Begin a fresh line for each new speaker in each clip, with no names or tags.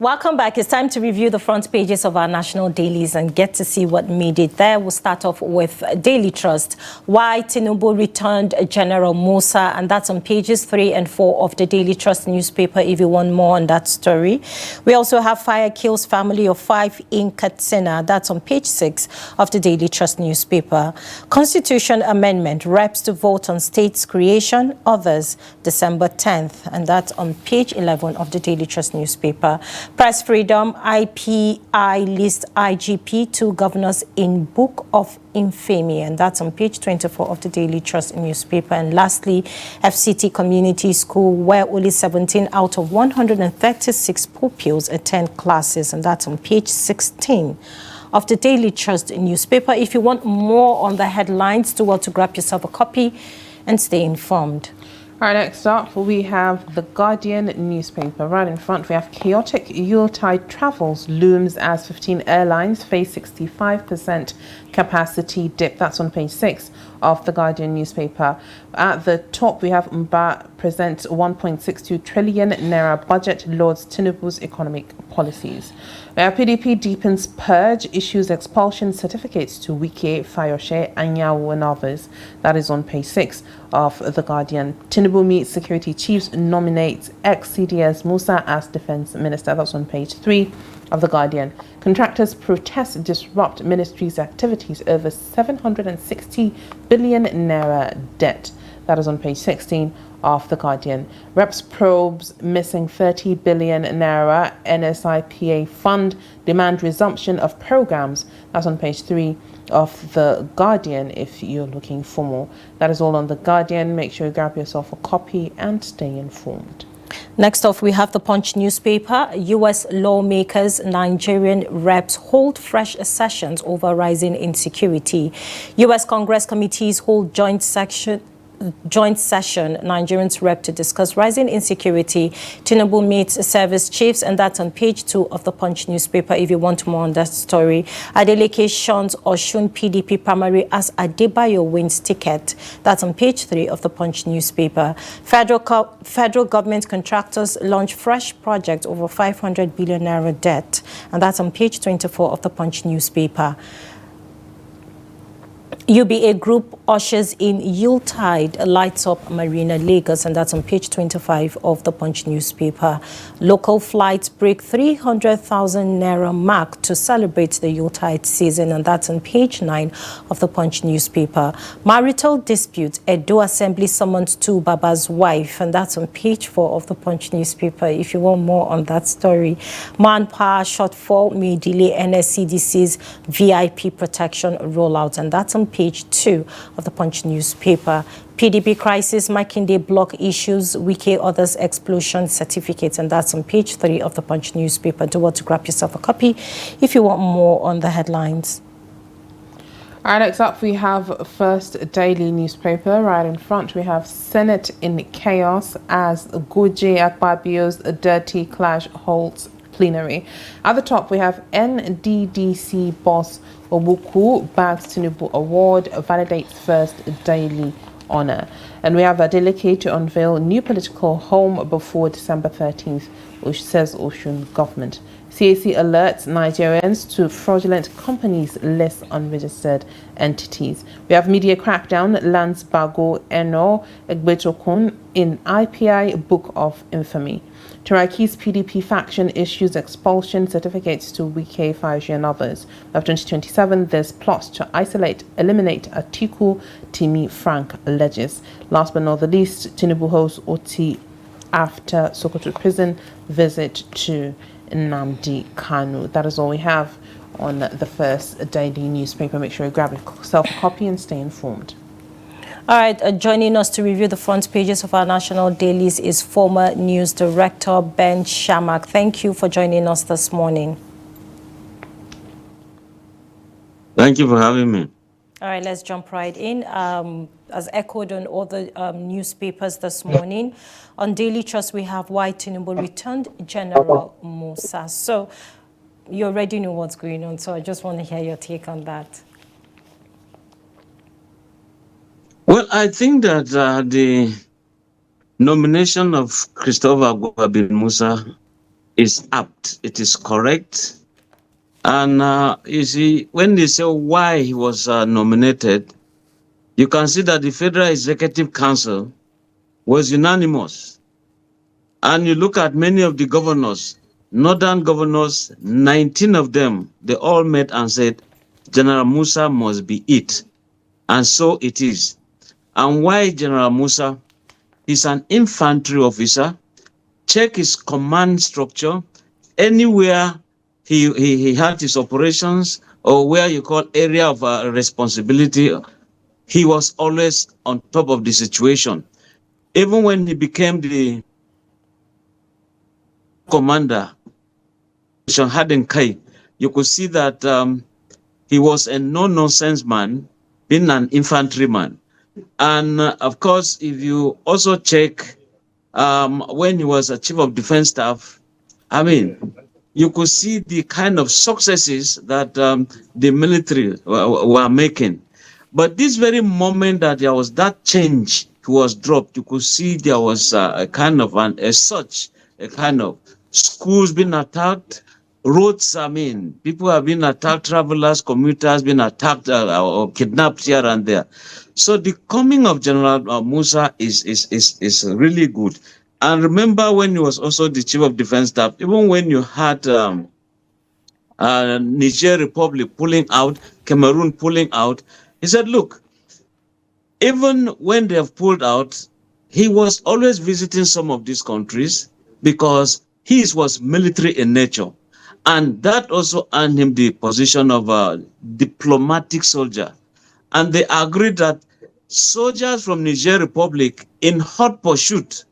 Welcome back. It's time to review the front pages of our national dailies and get to see what made it there. We'll start off with Daily Trust. Why Tinubu returned General Musa, and that's on pages 3 and 4 of the Daily Trust newspaper if you want more on that story. We also have Fire Kills Family of 5 in Katsina. That's on page 6 of the Daily Trust newspaper. Constitution Amendment, reps to vote on state's creation, others December 10th, and that's on page 11 of the Daily Trust newspaper. Press freedom, IPI list IGP, 2 governors in book of infamy, and that's on page 24 of the Daily Trust newspaper. And lastly, FCT Community School, where only 17 out of 136 pupils attend classes, and that's on page 16 of the Daily Trust newspaper. If you want more on the headlines, do well to grab yourself a copy and stay informed.
All right, next up, we have The Guardian newspaper. Right in front, we have chaotic Yuletide travels looms as 15 airlines face 65% capacity dip. That's on page 6 of The Guardian newspaper. At the top, we have Mba presents 1.62 trillion naira budget loads Tinubu's economic policies. PDP deepens purge, issues expulsion certificates to Wike, Fayose, Anyanwu and others. That is on page 6 of The Guardian. Tinubu meets security chiefs, nominates ex-CDS Musa as defense minister. That's on page 3 of The Guardian. Contractors protest disrupt ministry's activities over 760 billion naira debt. That is on page 16 of The Guardian. Reps probes missing 30 billion naira NSIPA fund, demand resumption of programs. That's on page 3 of The Guardian if you're looking for more. That is all on The Guardian. Make sure you grab yourself a copy and stay informed.
Next off, we have the Punch newspaper. U.S. lawmakers, Nigerian reps hold fresh sessions over rising insecurity. U.S. Congress committees hold joint session, Nigerians rep to discuss rising insecurity. Tinubu meets service chiefs, and that's on page 2 of the Punch newspaper if you want more on that story. Adeleke shuns Osun PDP primary as Adebayo wins ticket. That's on page 3 of the Punch newspaper. Federal government contractors launch fresh project over 500 billion naira debt, and that's on page 24 of the Punch newspaper. UBA Group ushers in Yuletide, lights up Marina Lagos, and that's on page 25 of the Punch newspaper. Local flights break 300,000 naira mark to celebrate the Yuletide season, and that's on page 9 of the Punch newspaper. Marital dispute, Edo Assembly summons to Baba's wife, and that's on page 4 of the Punch newspaper if you want more on that story. Manpower shortfall may delay NSCDC's VIP protection rollout, and that's on page 2 of the Punch newspaper. PDP crisis, Makinde block issues, Wike others explosion certificates, and that's on page 3 of the Punch newspaper. Do want to grab yourself a copy if you want more on the headlines.
All right, next up we have First Daily newspaper. Right in front we have Senate in chaos as Goje Akpabio's dirty clash holds plenary. At the top, we have NDDC boss Obuku bags Tinubu award, validates First Daily honor. And we have Adeleke to unveil new political home before December 13th, which says Osun government. CAC alerts Nigerians to fraudulent companies list unregistered entities. We have media crackdown, lands Bago Eno Egbetokun in IPI book of infamy. Taraki's PDP faction issues expulsion certificates to Wike, Fayose and others. Of 2027, there's plots to isolate, eliminate Atiku, Timi, Frank alleges. Last but not the least, Tinubu hosts Oti after Sokoto prison visit to Nnamdi Kanu. That is all we have on the First Daily newspaper. Make sure you grab yourself a copy and stay informed.
All right, joining us to review the front pages of our national dailies is former news director Ben Shamak. Thank you for joining us this morning.
Thank you for having me.
All right, let's jump right in. As echoed on all the newspapers this morning, on Daily Trust, we have why Tinubu returned General Musa. So you already know what's going on, so I just want to hear your take on that.
Well, I think that the nomination of Christopher Musa is apt, it is correct. And you see, when they say why he was nominated, you can see that the Federal Executive Council was unanimous. And you look at many of the governors, northern governors, 19 of them, they all met and said, General Musa must be it. And so it is. And why General Musa? He's an infantry officer. Check his command structure. Anywhere he had his operations or where you call area of responsibility, he was always on top of the situation. Even when he became the commander, Kai, you could see that he was a no-nonsense man, being an infantryman. And of course, if you also check when he was a chief of defense staff, I mean, you could see the kind of successes that the military were making. But this very moment that there was that change was dropped, you could see there was a kind of a kind of schools being attacked, roads, I mean, people have been attacked, travelers, commuters been attacked or kidnapped here and there. So the coming of General Musa is really good. And remember when he was also the chief of defense staff, even when you had Niger Republic pulling out, Cameroon pulling out, he said, look, even when they have pulled out, he was always visiting some of these countries because his was military in nature. And that also earned him the position of a diplomatic soldier. And they agreed that soldiers from Niger Republic in hot pursuit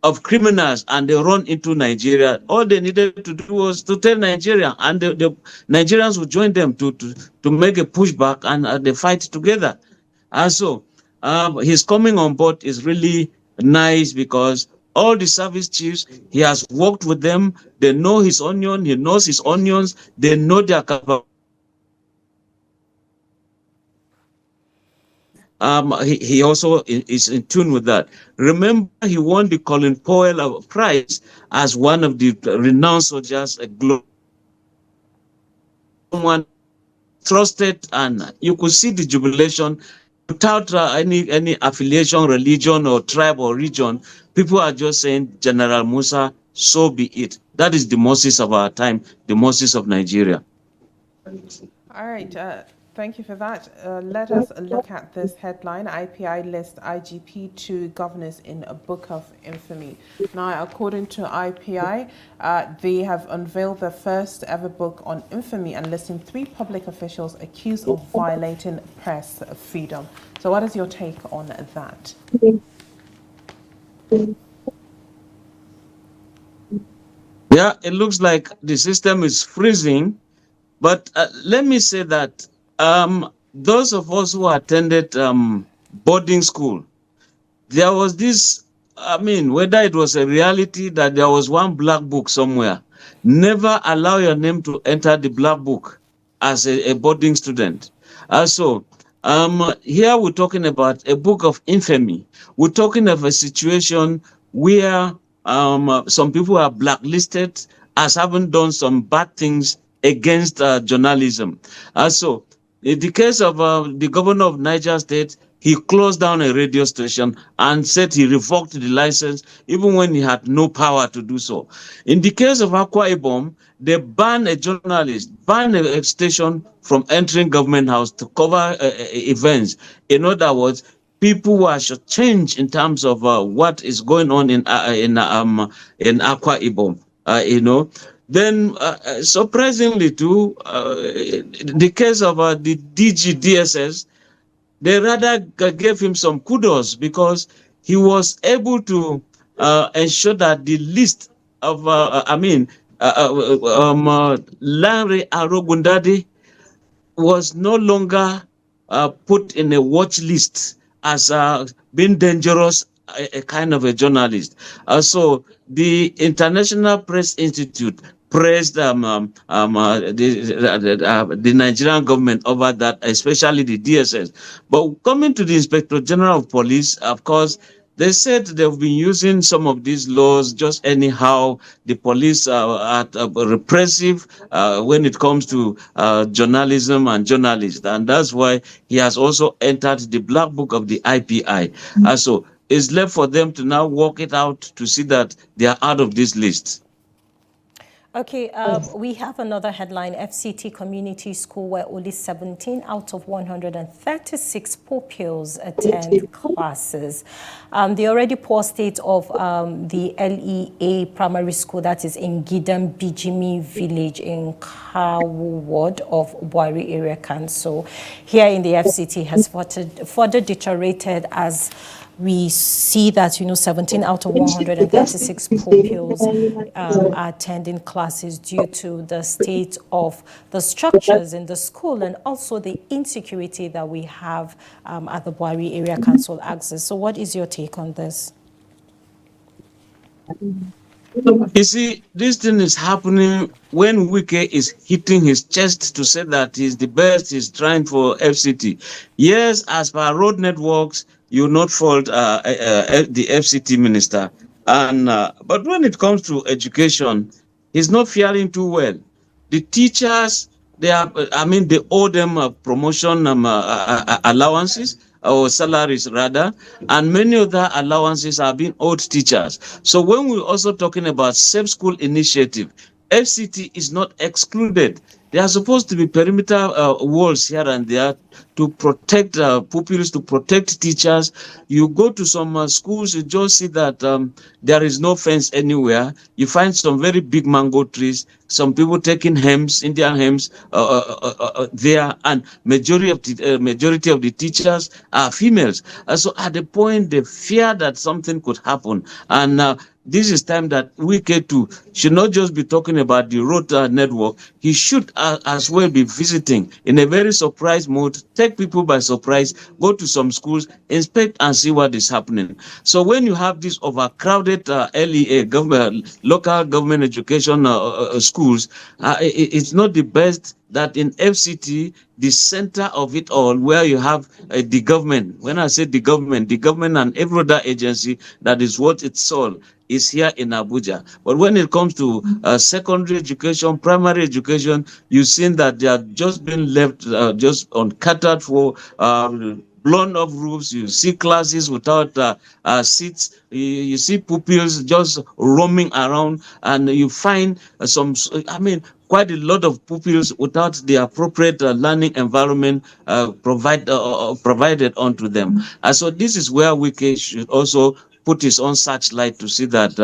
of criminals and they run into Nigeria, all they needed to do was to tell Nigeria, and the Nigerians would join them to make a pushback and they fight together. And so his coming on board is really nice because all the service chiefs, he has worked with them. They know his onion, he knows his onions, they know their capability. He also is in tune with that. Remember, he won the Colin Powell Prize as one of the renowned soldiers, a global one trusted, and you could see the jubilation without any affiliation, religion, or tribe or region. People are just saying, General Musa, so be it. That is the Moses of our time, the Moses of Nigeria.
All right. Thank you for that. Let us look at this headline. IPI lists IGP to governors in a book of infamy. Now, according to IPI, they have unveiled their first ever book on infamy and listing 3 public officials accused of violating press freedom. So what is your take on that?
Yeah, it looks like the system is freezing. But let me say that those of us who attended boarding school, there was this, I mean, whether it was a reality that there was one black book somewhere, never allow your name to enter the black book as a boarding student. Also, here we're talking about a book of infamy. We're talking of a situation where some people are blacklisted as having done some bad things against journalism. Also, in the case of the governor of Niger State, he closed down a radio station and said he revoked the license even when he had no power to do so. In the case of Akwa Ibom, they banned a journalist, banned a station from entering government house to cover events. In other words, people were shortchanged in terms of what is going on in Akwa Ibom. Then, surprisingly too, the case of the DGDSS, they rather gave him some kudos because he was able to ensure that the list of, Larry Arogundade was no longer put in a watch list as being dangerous, a kind of a journalist. So the International Press Institute praised the Nigerian government over that, especially the DSS. But coming to the Inspector General of Police, of course, They said they've been using some of these laws just anyhow. The police are repressive when it comes to journalism and journalists. And that's why he has also entered the black book of the IPI. So it's left for them to now work it out to see that they are out of this list.
Okay, we have another headline, FCT Community School, where only 17 out of 136 pupils attend classes. The already poor state of the LEA primary school, that is in Gidam Bijimi village in Kawu ward of Bwari area council, here in the FCT has further deteriorated as we see that, 17 out of 136 pupils are attending classes due to the state of the structures in the school and also the insecurity that we have at the Bwari Area Council axis. So what is your take on this?
You see, this thing is happening when Wike is hitting his chest to say that he's the best, he's trying for FCT. Yes, as per road networks, you will not fault the FCT minister. And but when it comes to education, he's not faring too well. The teachers, they owe them promotion allowances or salaries rather, and many other allowances are being owed teachers. So when we're also talking about safe school initiative, FCT is not excluded. There are supposed to be perimeter walls here and there to protect pupils, to protect teachers. You go to some schools, you just see that there is no fence anywhere. You find some very big mango trees, some people taking hymns, Indian hymns there, and majority of the teachers are females. So at the point, they fear that something could happen. And this is time that Wike too should not just be talking about the road network. He should as well be visiting in a very surprise mode, take people by surprise, go to some schools, inspect and see what is happening. So when you have this overcrowded LEA, local government education schools, it's not the best that in FCT, the center of it all, where you have the government. When I say the government and every other agency that is what it's all, is here in Abuja. But when it comes to secondary education, primary education, you've seen that they are just being left just uncatered for, blown up roofs. You see classes without seats. You see pupils just roaming around, and you find quite a lot of pupils without the appropriate learning environment provided onto them. So this is where Wike should also put his own searchlight to see that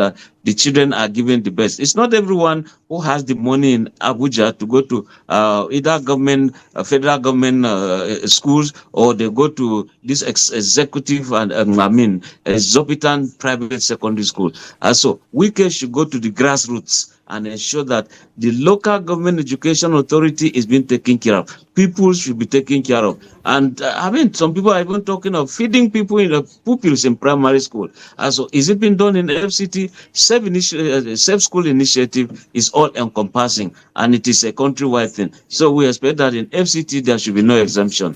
the children are given the best. It's not everyone who has the money in Abuja to go to either government, federal government schools, or they go to this executive and exorbitant private secondary school. So Wike should go to the grassroots and ensure that the local government education authority is being taken care of. People should be taken care of. And some people are even talking of feeding people in the pupils in primary school. So is it been done in the FCT? Safe school initiative is all encompassing, and it is a countrywide thing. So we expect that in FCT there should be no exemption.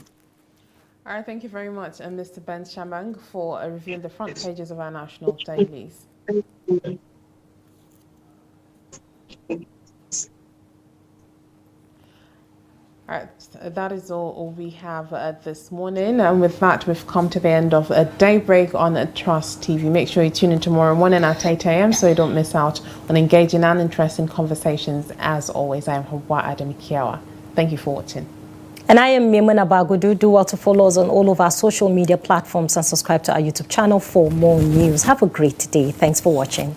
All right, thank you very much, and Mr. Ben Shamang, for reviewing the front pages of our national dailies. All right, that is all we have this morning. And with that, we've come to the end of a Daybreak on Trust TV. Make sure you tune in tomorrow morning at 8 a.m. so you don't miss out on engaging and interesting conversations. As always, I am Hawa Ademikiawa. Thank you for watching.
And I am Maimuna Bagudu. Do well to follow us on all of our social media platforms and subscribe to our YouTube channel for more news. Have a great day. Thanks for watching.